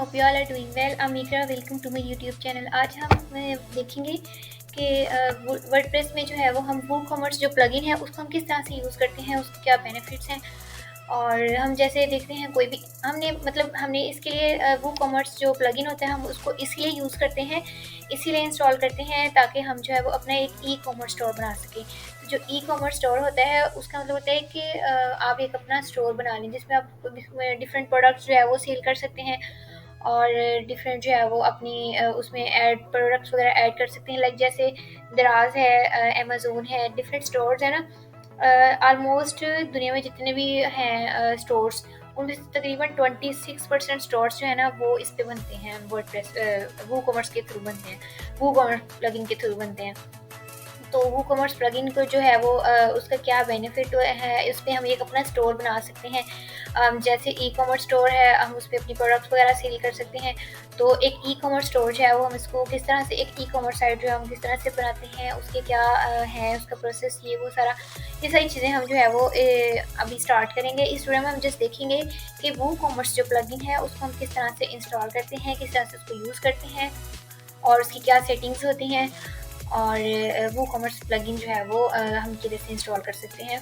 Hope you all are doing well. अमीकरा, welcome to my YouTube channel. आज हम देखेंगे कि वर्डप्रेस में जो है वो हम वूकॉमर्स जो प्लगइन है उसको हम किस तरह से यूज़ करते हैं, उसके क्या बेनिफिट्स हैं। और हम जैसे देखते हैं कोई भी हमने इसके लिए वूकॉमर्स जो प्लगइन होता है हम उसको इसलिए यूज़ करते हैं, इसीलिए इंस्टॉल करते हैं ताकि हम जो है वो अपना एक ई कॉमर्स स्टोर बना सकें। तो जो ई कॉमर्स स्टोर होता है उसका मतलब होता है कि आप एक अपना स्टोर बना लें जिसमें आप डिफरेंट प्रोडक्ट्स जो है वो सेल कर सकते हैं और डिफरेंट जो है वो अपनी उसमें ऐड प्रोडक्ट्स वगैरह ऐड कर सकते हैं। लाइक जैसे दराज है, अमेज़ोन है, डिफरेंट स्टोर्स है ना। ऑलमोस्ट दुनिया में जितने भी हैं स्टोर्स, उनमें से तकरीबन 26% स्टोर्स जो है ना वो इस पे बनते हैं, वर्डप्रेस वूकॉमर्स के थ्रू बनते हैं, वूकॉमर्स प्लगइन के थ्रू बनते हैं। तो वूकॉमर्स प्लगइन को जो है वो उसका क्या बेनिफिट है, इस पर हम एक अपना स्टोर बना सकते हैं। जैसे ई कॉमर्स स्टोर है, हम उस पर अपनी प्रोडक्ट्स वगैरह सेल कर सकते हैं। तो एक ई कॉमर्स स्टोर जो है वो हम इसको किस तरह से, एक ई कॉमर्स साइट जो है हम किस तरह से बनाते हैं, उसके क्या है उसका प्रोसेस, ये वो सारा, ये सारी चीज़ें हम जो है वो अभी स्टार्ट करेंगे। इस वीडियो में हम जस्ट देखेंगे कि वूकॉमर्स जो प्लगइन है उसको हम किस तरह से इंस्टॉल करते हैं, किस तरह से उसको यूज़ करते हैं और उसकी क्या सेटिंग्स होती हैं और वूकॉमर्स प्लगइन जो है वो हम किधर से इंस्टॉल कर सकते हैं।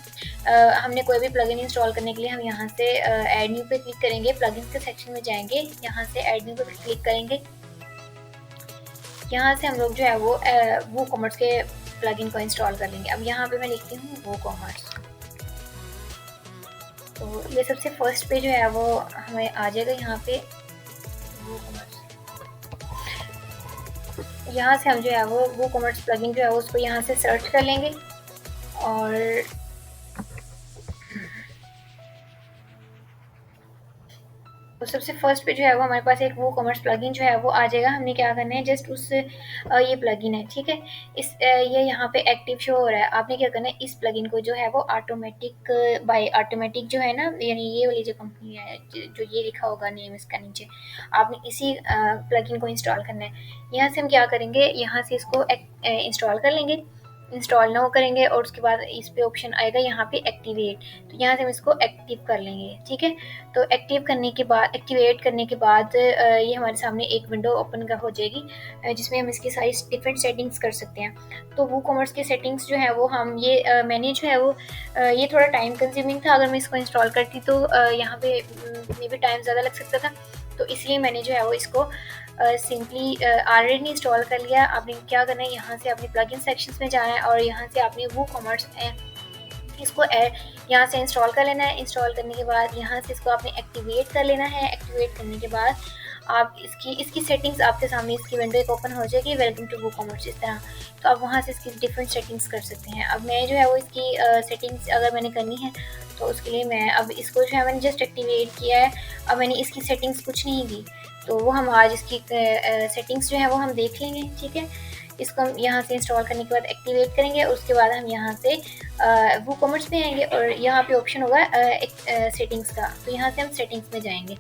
हमने कोई भी प्लगइन इंस्टॉल करने के लिए हम यहाँ से ऐड न्यू पे क्लिक करेंगे, प्लगइन्स के सेक्शन में जाएंगे, यहाँ से ऐड न्यू पे क्लिक करेंगे। यहाँ से हम लोग जो है वो वूकॉमर्स के प्लगइन को इंस्टॉल कर लेंगे। अब यहाँ पे मैं लिखती हूँ वूकॉमर्स, तो ये सबसे फर्स्ट पे जो है वो हमें आ जाएगा यहाँ पे वूकॉमर्स। यहाँ से हम जो है वो वूकॉमर्स प्लगइन जो है उसको यहाँ से सर्च कर लेंगे और तो सबसे फर्स्ट पे जो है वो हमारे पास एक वूकॉमर्स प्लगइन जो है वो आ जाएगा। हमने क्या करना है, जस्ट उस ये प्लगइन है, ठीक है, इस ये यहाँ पे एक्टिव शो हो रहा है। आपने क्या करना है, इस प्लगइन को जो है वो ऑटोमेटिक बाय ऑटोमेटिक जो है ना, यानी ये वाली जो कंपनी है जो ये लिखा होगा नेम इसका नीचे, आपने इसी प्लगइन को इंस्टॉल करना है। यहाँ से हम क्या करेंगे, यहाँ से इसको इंस्टॉल कर लेंगे, इंस्टॉल नाउ करेंगे और उसके बाद इस पे ऑप्शन आएगा यहाँ पे एक्टिवेट, तो यहाँ से हम इसको एक्टिव कर लेंगे, ठीक है। तो एक्टिवेट करने के बाद ये हमारे सामने एक विंडो ओपन हो जाएगी जिसमें हम इसकी सारी डिफरेंट सेटिंग्स कर सकते हैं। तो वूकॉमर्स की सेटिंग्स जो है वो हम ये मैंने जो है वो ये थोड़ा टाइम कंज्यूमिंग था, अगर मैं इसको इंस्टॉल करती तो यहाँ पे मे भी टाइम ज़्यादा लग सकता था, तो इसलिए मैंने जो है वो इसको सिंपली ऑलरेडी इंस्टॉल कर लिया। आपने क्या करना है, यहाँ से अपने प्लगइन सेक्शंस में जाना है और यहाँ से आपने वूकॉमर्स इसको यहाँ से इंस्टॉल कर लेना है। इंस्टॉल करने के बाद यहाँ से इसको आपने एक्टिवेट कर लेना है। एक्टिवेट करने के बाद आप इसकी सेटिंग्स आपके सामने इसकी विंडो एक ओपन हो जाएगी, वेलकम टू वूकॉमर्स इस तरह। तो आप वहाँ से इसकी डिफरेंट सेटिंग्स कर सकते हैं। अब मैं जो है वो इसकी सेटिंग्स अगर मैंने करनी है तो उसके लिए मैं अब इसको जो है मैंने जस्ट एक्टिवेट किया है, अब मैंने इसकी सेटिंग्स कुछ नहीं की, तो वो हम आज इसकी सेटिंग्स जो है वो हम देख लेंगे, ठीक है। इसको हम यहाँ से इंस्टॉल करने के बाद एक्टिवेट करेंगे, उसके बाद हम यहाँ से वूकॉमर्स में आएंगे और यहाँ पे ऑप्शन होगा सेटिंग्स का, तो यहाँ से हम सेटिंग्स में जाएंगे।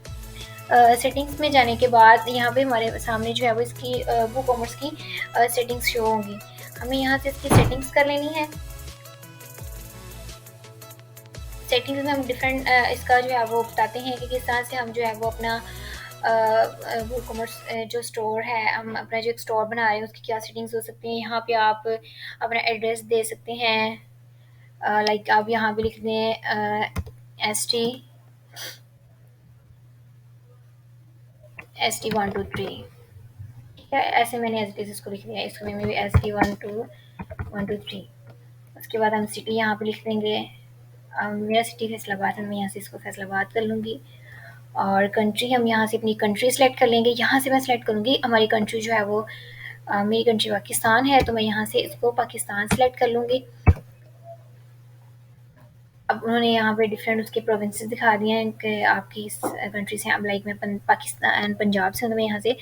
सेटिंग्स में जाने के बाद यहाँ पे हमारे सामने जो है वो इसकी वूकॉमर्स की सेटिंग्स शो होंगी। हमें यहाँ से इसकी सेटिंग्स कर लेनी है। सेटिंग्स में हम डिफरेंट इसका जो है वो बताते हैं कि किस तरह से हम जो है वो अपना वूकॉमर्स जो स्टोर है, हम अपना जो एक स्टोर बना रहे हैं उसकी क्या सेटिंग्स हो सकती हैं। यहाँ पे आप अपना एड्रेस दे सकते हैं, लाइक आप यहाँ पे लिख दें ST 123, ठीक है, ऐसे मैंने एज इसको लिख दिया, इसको में भी ST 123। उसके बाद हम सिटी यहाँ पे लिख देंगे, मेरा सिटी फैसलाबाद है, मैं यहाँ से इसको फैसलाबाद कर लूँगी। और कंट्री हम यहाँ से अपनी कंट्री सेलेक्ट कर लेंगे। यहाँ से मैं सेलेक्ट करूँगी हमारी कंट्री जो है वो मेरी कंट्री पाकिस्तान है, तो मैं यहाँ से इसको पाकिस्तान सेलेक्ट कर लूँगी। अब उन्होंने यहाँ पे डिफरेंट उसके प्रोविंसेस दिखा दिए हैं कि आपकी इस कंट्री से। अब लाइक मैं पाकिस्तान पंजाब से हूँ, तो मैं यहाँ से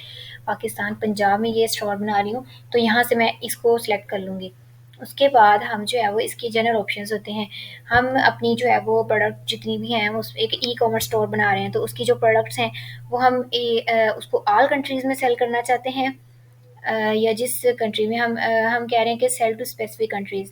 पाकिस्तान पंजाब में ये स्टोर बना रही हूँ, तो यहाँ से मैं इसको सिलेक्ट कर लूँगी। उसके बाद हम जो है वो इसके जनरल ऑप्शंस होते हैं, हम अपनी जो है वो प्रोडक्ट जितनी भी हैं उस एक ई कॉमर्स स्टोर बना रहे हैं, तो उसकी जो प्रोडक्ट्स हैं वो हम उसको ऑल कंट्रीज़ में सेल करना चाहते हैं या जिस कंट्री में हम कह रहे हैं कि सेल टू स्पेसिफिक कंट्रीज़,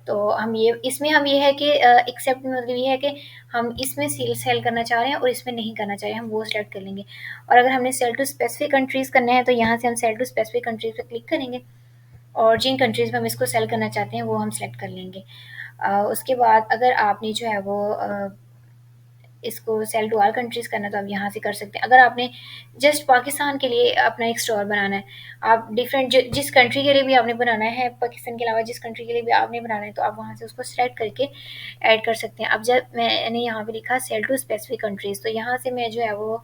तो हम ये है कि एक्सेप्ट मतलब ये है कि हम इसमें सेल सेल करना चाह रहे हैं और इसमें नहीं करना चाह रहे हैं, हम वो सेलेक्ट कर लेंगे। और अगर हमने सेल टू स्पेसिफिक कंट्रीज़ करना है तो यहाँ से हम सेल टू स्पेसिफिक कंट्रीज़ पे क्लिक करेंगे और जिन कंट्रीज़ में हम इसको सेल करना चाहते हैं वो हम सेलेक्ट कर लेंगे। उसके बाद अगर आपने जो है वो इसको सेल टू ऑल कंट्रीज़ करना है तो आप यहाँ से कर सकते हैं। अगर आपने जस्ट पाकिस्तान के लिए अपना एक स्टोर बनाना है, आप डिफरेंट जिस कंट्री के लिए भी आपने बनाना है, पाकिस्तान के अलावा जिस कंट्री के लिए भी आपने बनाना है, तो आप वहाँ से उसको सेलेक्ट करके ऐड कर सकते हैं। अब जब मैंने यहाँ पे लिखा सेल टू स्पेसिफिक कंट्रीज़, तो यहाँ से मैं जो है वो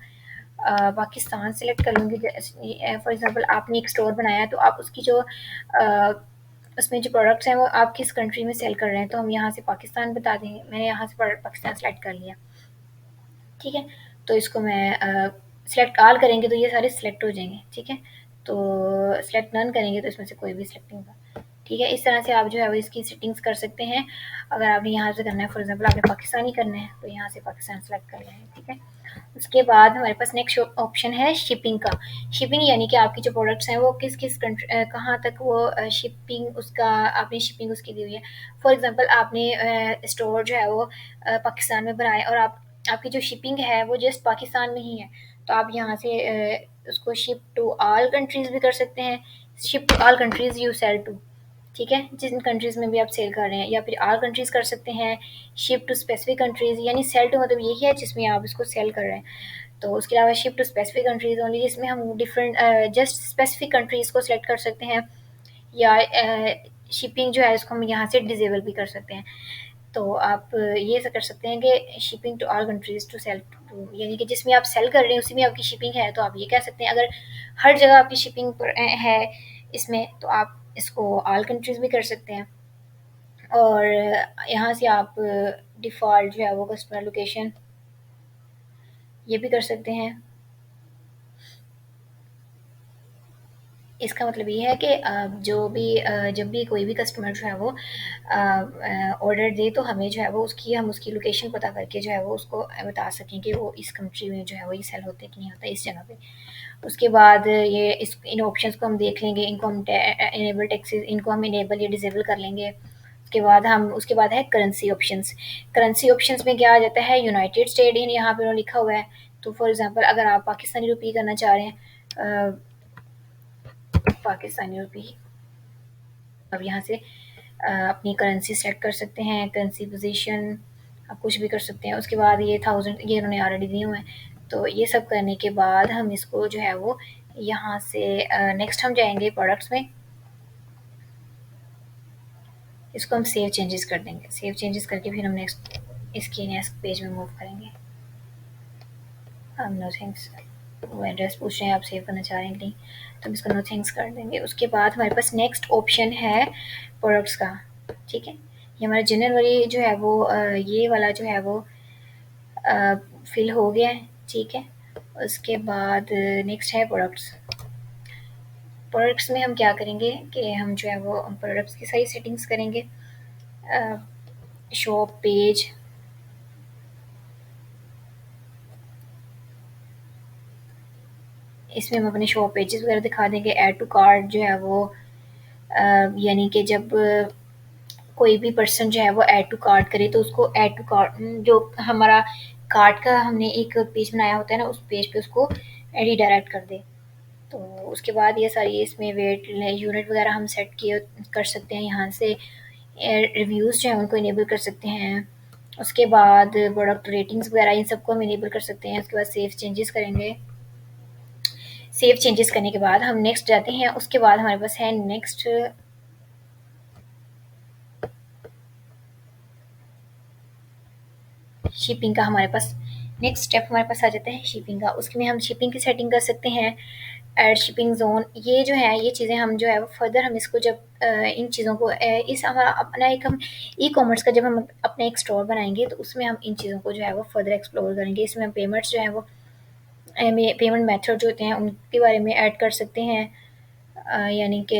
पाकिस्तान सेलेक्ट कर लूँगी। फॉर एग्ज़ाम्पल आपने एक स्टोर बनाया तो आप उसकी जो उसमें जो प्रोडक्ट्स हैं वो आप किस कंट्री में सेल कर रहे हैं, तो हम यहाँ से पाकिस्तान बता देंगे। मैंने यहाँ से पाकिस्तान सेलेक्ट कर लिया, ठीक है। तो इसको मैं सेलेक्ट ऑल करेंगे तो ये सारे सेलेक्ट हो जाएंगे, ठीक है। तो सेलेक्ट नन करेंगे तो इसमें से कोई भी सेलेक्ट नहीं होगा, ठीक है। इस तरह से आप जो है वो इसकी सेटिंग्स कर सकते हैं। अगर आपने यहाँ से करना है, फॉर एग्जांपल आपने पाकिस्तानी करना है तो यहाँ से पाकिस्तान सेलेक्ट कर लें, ठीक है। उसके बाद हमारे पास नेक्स्ट ऑप्शन है शिपिंग का। शिपिंग यानी कि आपकी जो प्रोडक्ट्स हैं वो किस किस कंट्री कहाँ तक वो शिपिंग उसका आपने शिपिंग उसकी दी हुई है। फॉर एग्जांपल आपने स्टोर जो है वो पाकिस्तान में बनाए और आपकी जो शिपिंग है वो जस्ट पाकिस्तान में ही है, तो आप यहाँ से उसको शिप टू ऑल कंट्रीज़ भी कर सकते हैं। Ship to all countries you sell to, ठीक है, जिन कंट्रीज़ में भी आप सेल कर रहे हैं, या फिर ऑल कंट्रीज़ कर सकते हैं। शिप टू स्पेसिफिक कंट्रीज़ यानी सेल टू मतलब यही है जिसमें आप इसको सेल कर रहे हैं। तो उसके अलावा ship to specific countries only जिसमें हम डिफरेंट जस्ट स्पेसिफिक कंट्रीज़ को सेलेक्ट कर सकते हैं, या शिपिंग जो है इसको हम यहाँ से डिसेबल भी कर सकते हैं। तो आप ये ऐसा कर सकते हैं कि shipping to all countries to sell to, यानी कि जिसमें आप सेल कर रहे हैं उसी में आपकी शिपिंग है, तो आप ये कह सकते हैं। अगर हर जगह आपकी शिपिंग है इसमें, तो आप इसको ऑल कंट्रीज़ भी कर सकते हैं। और यहाँ से आप डिफ़ॉल्ट जो है वो कस्टमर लोकेशन ये भी कर सकते हैं। इसका मतलब ये है कि जब भी कोई भी कस्टमर जो है वो ऑर्डर दे तो हमें जो है वो हम उसकी लोकेशन पता करके जो है वो उसको बता सकें कि वो इस कंट्री में जो है वो ये सेल होते कि नहीं होता इस जगह पे। उसके बाद इन ऑप्शंस को हम देख लेंगे, इनको हम इनेबल टैक्सेस इनको हम इनेबल या डिसेबल कर लेंगे। उसके बाद है करेंसी ऑप्शंस। करेंसी ऑप्शंस में क्या आ जाता है, यूनाइटेड स्टेट इन यहाँ पे लिखा हुआ है। तो फॉर एग्जांपल अगर आप पाकिस्तानी रुपये करना चाह रहे हैं, पाकिस्तानी रुपये, अब यहाँ से अपनी करेंसी सेट कर सकते हैं, करेंसी पोजीशन आप कुछ भी कर सकते हैं। उसके बाद ये 1000 ये इन्होंने ऑलरेडी दिए हुए हैं। तो ये सब करने के बाद हम इसको जो है वो यहाँ से नेक्स्ट हम जाएंगे प्रोडक्ट्स में, इसको हम सेव चेंजेस कर देंगे। सेव चेंजेस करके फिर हम नेक्स्ट पेज में मूव करेंगे। हम नो थैंक्स, वो एड्रेस पूछ रहे हैं आप सेव करना चाह रहे हैं कि नहीं, तो हम इसको नो थैंक्स कर देंगे। उसके बाद हमारे पास नेक्स्ट ऑप्शन है प्रोडक्ट्स का, ठीक है। ये हमारा जनरल जो है वो ये वाला जो है वो फिल हो गया है, ठीक है। उसके बाद नेक्स्ट है प्रोडक्ट्स। प्रोडक्ट्स में हम क्या करेंगे कि हम जो है वो प्रोडक्ट्स की सारी सेटिंग्स करेंगे। शॉप पेज, इसमें हम अपने शॉप पेजेस वगैरह दिखा देंगे। ऐड टू कार्ट जो है वो यानी कि जब कोई भी पर्सन जो है वो ऐड टू कार्ट करे तो उसको ऐड टू कार्ट जो हमारा कार्ट का हमने एक पेज बनाया होता है ना, उस पेज पे उसको रिडायरेक्ट कर दे। तो उसके बाद ये सारी इसमें वेट यूनिट वगैरह हम सेट किए कर सकते हैं। यहाँ से रिव्यूज़ जो है उनको इनेबल कर सकते हैं। उसके बाद प्रोडक्ट रेटिंग्स वगैरह इन सबको हम इनेबल कर सकते हैं। उसके बाद सेव चेंजेस करेंगे। सेव चेंजेस करने के बाद हम नेक्स्ट जाते हैं। उसके बाद हमारे पास है नेक्स्ट शिपिंग का। हमारे पास नेक्स्ट स्टेप हमारे पास आ जाता है शिपिंग का। उसमें हम शिपिंग की सेटिंग कर सकते हैं। ऐड शिपिंग जोन, ये जो है ये चीज़ें हम जो है वो फर्दर हम इसको जब इन चीज़ों को इस हमारा अपना एक हम ई कॉमर्स का जब हम अपना एक स्टोर बनाएंगे तो उसमें हम इन चीज़ों को जो है वो फर्दर एक्सप्लोर करेंगे। इसमें हम पेमेंट्स जो है वो पेमेंट मेथड जो होते हैं उनके बारे में ऐड कर सकते हैं, यानी कि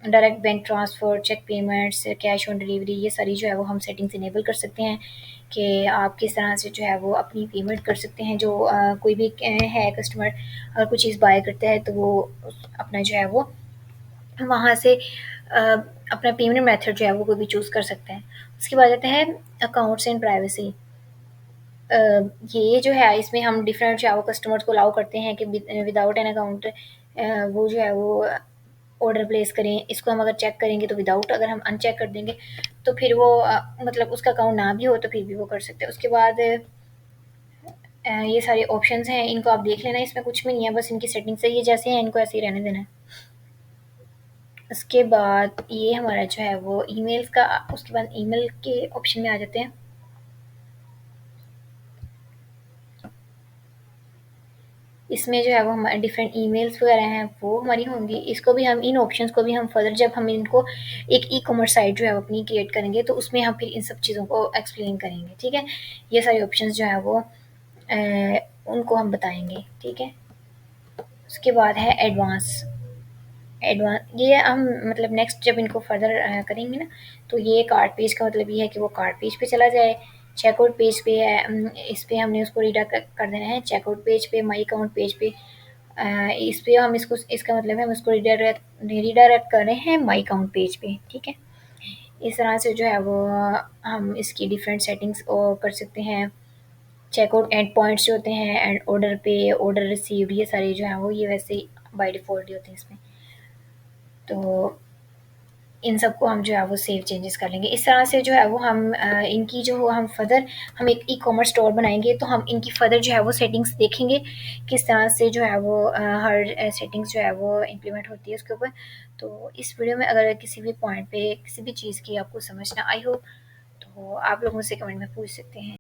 direct bank transfer, cheque payments, cash on delivery, ये सारी जो है वो हम सेटिंग्स इनेबल कर सकते हैं कि आप किस तरह से जो है वो अपनी पेमेंट कर सकते हैं। जो कोई भी है कस्टमर अगर कोई चीज़ बाय करता है तो वो अपना जो है वो वहाँ से अपना पेमेंट मेथड जो है वो कोई भी चूज़ कर सकते हैं। उसके बाद आते हैं अकाउंट्स एंड प्राइवेसी। ये जो है इसमें हम डिफरेंट जो है वो कस्टमर्स को अलाउ करते हैं कि विदाउट एन अकाउंट वो जो है वो ऑर्डर प्लेस करें। इसको हम अगर चेक करेंगे तो विदाउट, अगर हम अनचेक कर देंगे तो फिर वो मतलब उसका अकाउंट ना भी हो तो फिर भी वो कर सकते हैं। उसके बाद ये सारे ऑप्शंस हैं, इनको आप देख लेना, इसमें कुछ भी नहीं है, बस इनकी सेटिंग सही है जैसे हैं इनको ऐसे ही रहने देना है। उसके बाद ये हमारा जो है वो ईमेल्स का, उसके बाद ईमेल के ऑप्शन में आ जाते हैं। इसमें जो है वो हमारे डिफरेंट ईमेल्स वगैरह हैं वो हमारी होंगी। इसको भी हम, इन ऑप्शंस को भी हम फर्दर जब हम इनको एक ई कॉमर्स साइट जो है वो अपनी क्रिएट करेंगे तो उसमें हम फिर इन सब चीज़ों को एक्सप्लेन करेंगे, ठीक है। ये सारे ऑप्शंस जो है वो उनको हम बताएंगे, ठीक है। उसके बाद है एडवांस। एडवांस ये हम मतलब नेक्स्ट जब इनको फर्दर करेंगे ना, तो ये कार्ड पेज का मतलब ये है कि वो कार्ड पेज पे चला जाए। चेकआउट पेज पे है, इस पे हमने उसको रिडायरेक्ट कर देना है चेकआउट पेज पे, माई अकाउंट पेज पे। इस पे हम इसको, इसका मतलब है हम इसको रिडायरेक्ट कर रहे हैं माई अकाउंट पेज पे, ठीक है। इस तरह से जो है वो हम इसकी डिफरेंट सेटिंग्स कर सकते हैं। चेकआउट एंड पॉइंट्स जो होते हैं, एंड ऑर्डर पे, ऑर्डर रिसीव्ड, ये सारे जो है वो ये वैसे ही बाय डिफ़ॉल्ट ही होते हैं इसमें। तो इन सबको हम जो है वो सेव चेंजेस कर लेंगे। इस तरह से जो है वो हम इनकी जो हम फर्दर हम एक ई-कॉमर्स स्टोर बनाएँगे तो हम इनकी फर्दर जो है वो सेटिंग्स देखेंगे, किस तरह से जो है वो हर सेटिंग्स जो है वो इम्प्लीमेंट होती है उसके ऊपर। तो इस वीडियो में अगर किसी भी पॉइंट पे किसी भी चीज़ की आपको समझ ना आई हो, तो आप लोग मुझसे कमेंट में पूछ सकते हैं।